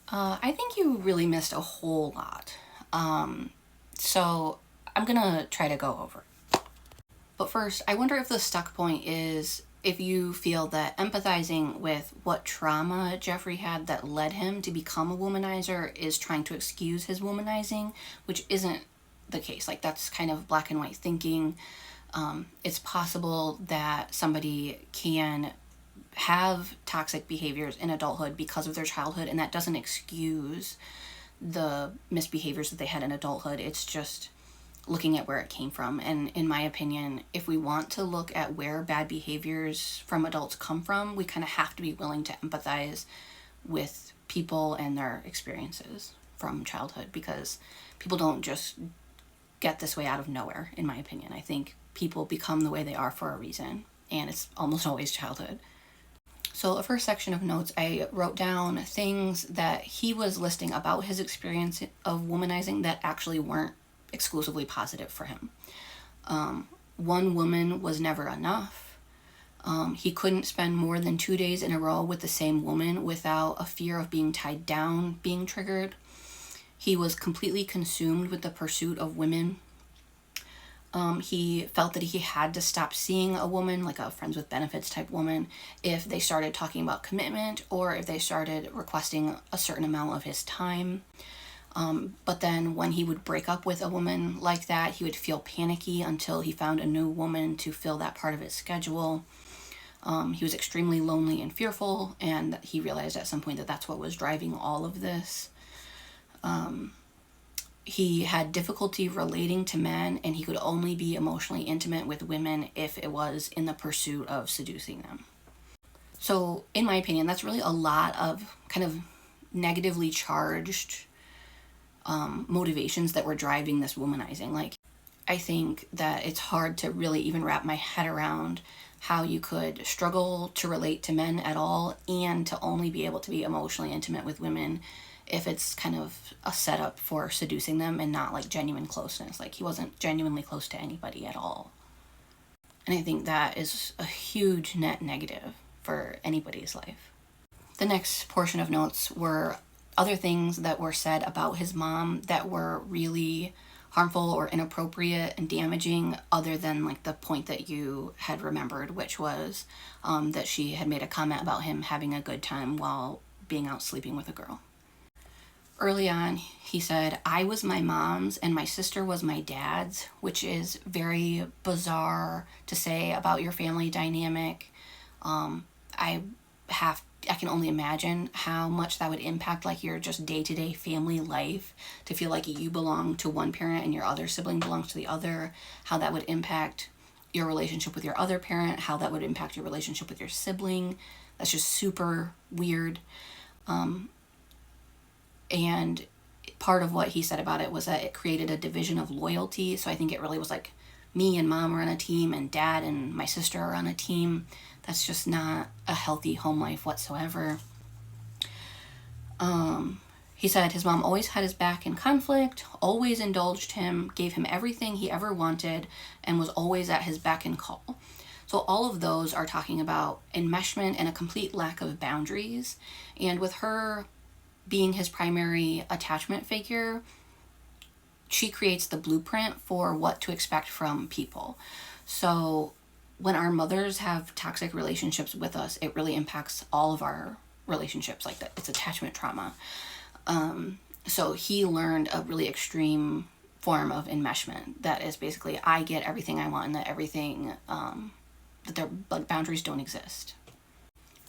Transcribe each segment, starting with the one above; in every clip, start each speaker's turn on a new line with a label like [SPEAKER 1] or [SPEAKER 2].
[SPEAKER 1] I think you really missed a whole lot. So I'm gonna try to go over it. But first, I wonder if the stuck point is if you feel that empathizing with what trauma Jeffrey had that led him to become a womanizer is trying to excuse his womanizing, which isn't the case. Like, that's kind of black and white thinking. It's possible that somebody can have toxic behaviors in adulthood because of their childhood, and that doesn't excuse the misbehaviors that they had in adulthood. It's just looking at where it came from. And in my opinion, if we want to look at where bad behaviors from adults come from, we kind of have to be willing to empathize with people and their experiences from childhood, because people don't just get this way out of nowhere, in my opinion. I think people become the way they are for a reason, and it's almost always childhood. So the first section of notes, I wrote down things that he was listing about his experience of womanizing that actually weren't exclusively positive for him. One woman was never enough. He couldn't spend more than 2 days in a row with the same woman without a fear of being tied down being triggered. He was completely consumed with the pursuit of women. He felt that he had to stop seeing a woman, like a friends with benefits type woman, if they started talking about commitment or if they started requesting a certain amount of his time. But then when he would break up with a woman like that, he would feel panicky until he found a new woman to fill that part of his schedule. He was extremely lonely and fearful, and he realized at some point that that's what was driving all of this. He had difficulty relating to men, and he could only be emotionally intimate with women if it was in the pursuit of seducing them. So, in my opinion, that's really a lot of kind of negatively charged motivations that were driving this womanizing. Like, I think that it's hard to really even wrap my head around how you could struggle to relate to men at all and to only be able to be emotionally intimate with women if it's kind of a setup for seducing them and not like genuine closeness. Like, he wasn't genuinely close to anybody at all. And I think that is a huge net negative for anybody's life. The next portion of notes were other things that were said about his mom that were really harmful or inappropriate and damaging, other than like the point that you had remembered, which was that she had made a comment about him having a good time while being out sleeping with a girl. Early on, he said, "I was my mom's and my sister was my dad's," which is very bizarre to say about your family dynamic. I can only imagine how much that would impact like your just day-to-day family life, to feel like you belong to one parent and your other sibling belongs to the other, how that would impact your relationship with your other parent, how that would impact your relationship with your sibling. That's just super weird. And part of what he said about it was that it created a division of loyalty. So I think it really was like me and mom are on a team and dad and my sister are on a team. That's just not a healthy home life whatsoever. He said his mom always had his back in conflict, always indulged him, gave him everything he ever wanted, and was always at his beck and call. So all of those are talking about enmeshment and a complete lack of boundaries. And with her being his primary attachment figure, she creates the blueprint for what to expect from people. So when our mothers have toxic relationships with us, it really impacts all of our relationships. Like that, it's attachment trauma. So he learned a really extreme form of enmeshment that is basically I get everything I want, and that everything that their boundaries don't exist.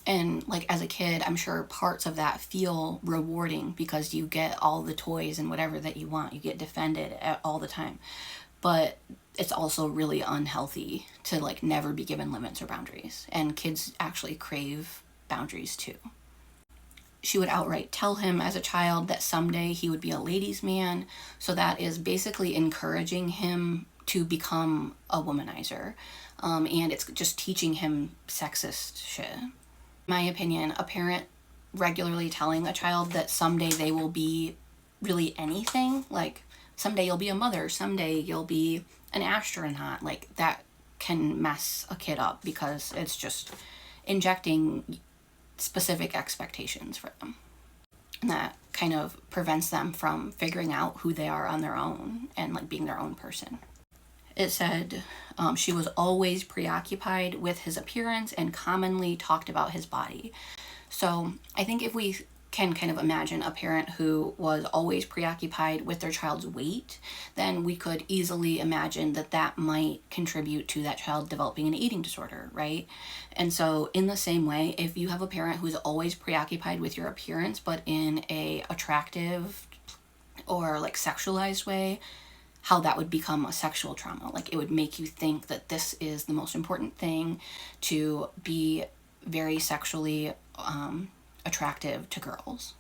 [SPEAKER 1] And like as a kid, I'm sure parts of that feel rewarding because you get all the toys and whatever that you want. You get defended all the time. But it's also really unhealthy to like never be given limits or boundaries. And kids actually crave boundaries too. She would outright tell him as a child that someday he would be a ladies' man. So that is basically encouraging him to become a womanizer. And it's just teaching him sexist shit. In my opinion, a parent regularly telling a child that someday they will be really anything, like someday you'll be a mother, someday you'll be an astronaut, like that can mess a kid up because it's just injecting specific expectations for them. And that kind of prevents them from figuring out who they are on their own and like being their own person. It said she was always preoccupied with his appearance and commonly talked about his body. So I think if we can kind of imagine a parent who was always preoccupied with their child's weight, then we could easily imagine that that might contribute to that child developing an eating disorder, right? And so in the same way, if you have a parent who's always preoccupied with your appearance, but in a attractive or like sexualized way, how that would become a sexual trauma. Like it would make you think that this is the most important thing, to be very sexually attractive to girls.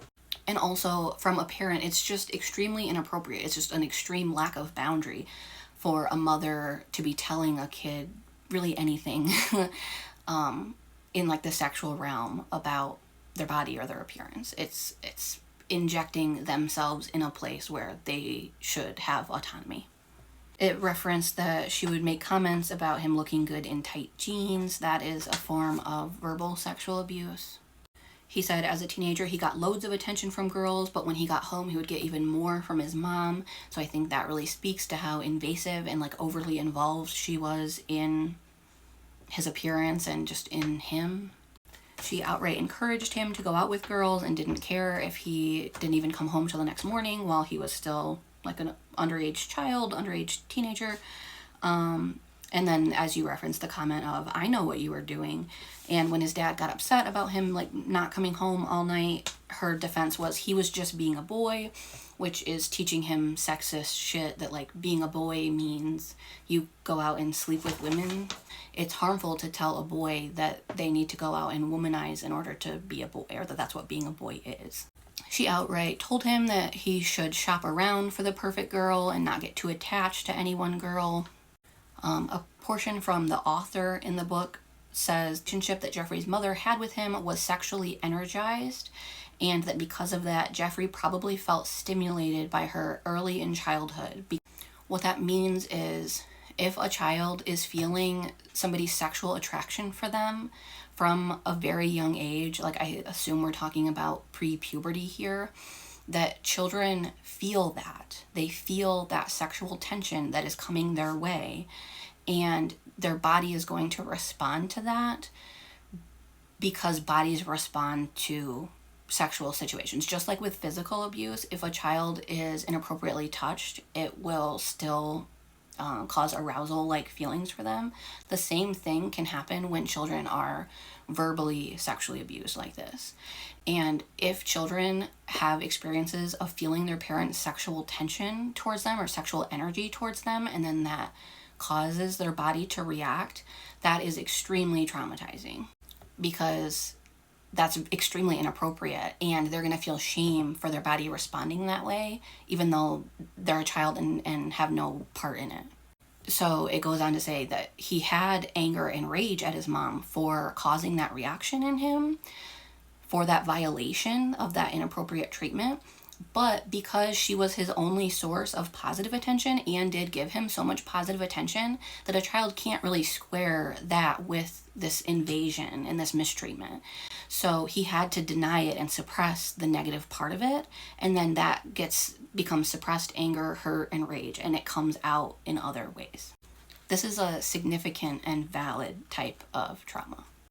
[SPEAKER 1] And also from a parent, it's just extremely inappropriate. It's just an extreme lack of boundary for a mother to be telling a kid really anything in like the sexual realm about their body or their appearance. It's injecting themselves in a place where they should have autonomy. It referenced that she would make comments about him looking good in tight jeans. That is a form of verbal sexual abuse. He said as a teenager he got loads of attention from girls, but when he got home he would get even more from his mom. So I think that really speaks to how invasive and like overly involved she was in his appearance and just in him. She outright encouraged him to go out with girls and didn't care if he didn't even come home till the next morning while he was still like an underage child, underage teenager. And then, as you referenced, the comment of, I know what you were doing. And when his dad got upset about him like not coming home all night, her defense was he was just being a boy, which is teaching him sexist shit that like being a boy means you go out and sleep with women. It's harmful to tell a boy that they need to go out and womanize in order to be a boy, or that that's what being a boy is. She outright told him that he should shop around for the perfect girl and not get too attached to any one girl. A portion from the author in the book says the relationship that Jeffrey's mother had with him was sexually energized, and that because of that, Jeffrey probably felt stimulated by her early in childhood. What that means is if a child is feeling somebody's sexual attraction for them from a very young age, like I assume we're talking about pre-puberty here, that children feel that. They feel that sexual tension that is coming their way, and their body is going to respond to that because bodies respond to sexual situations. Just like with physical abuse, if a child is inappropriately touched, it will still cause arousal-like feelings for them. The same thing can happen when children are verbally sexually abused like this. And if children have experiences of feeling their parents' sexual tension towards them or sexual energy towards them, and then that causes their body to react, that is extremely traumatizing because that's extremely inappropriate, and they're going to feel shame for their body responding that way, even though they're a child and have no part in it. So it goes on to say that he had anger and rage at his mom for causing that reaction in him, for that violation of that inappropriate treatment. But because she was his only source of positive attention and did give him so much positive attention, that a child can't really square that with this invasion and this mistreatment. So he had to deny it and suppress the negative part of it, and then that becomes suppressed anger, hurt, and rage, and it comes out in other ways. This is a significant and valid type of trauma.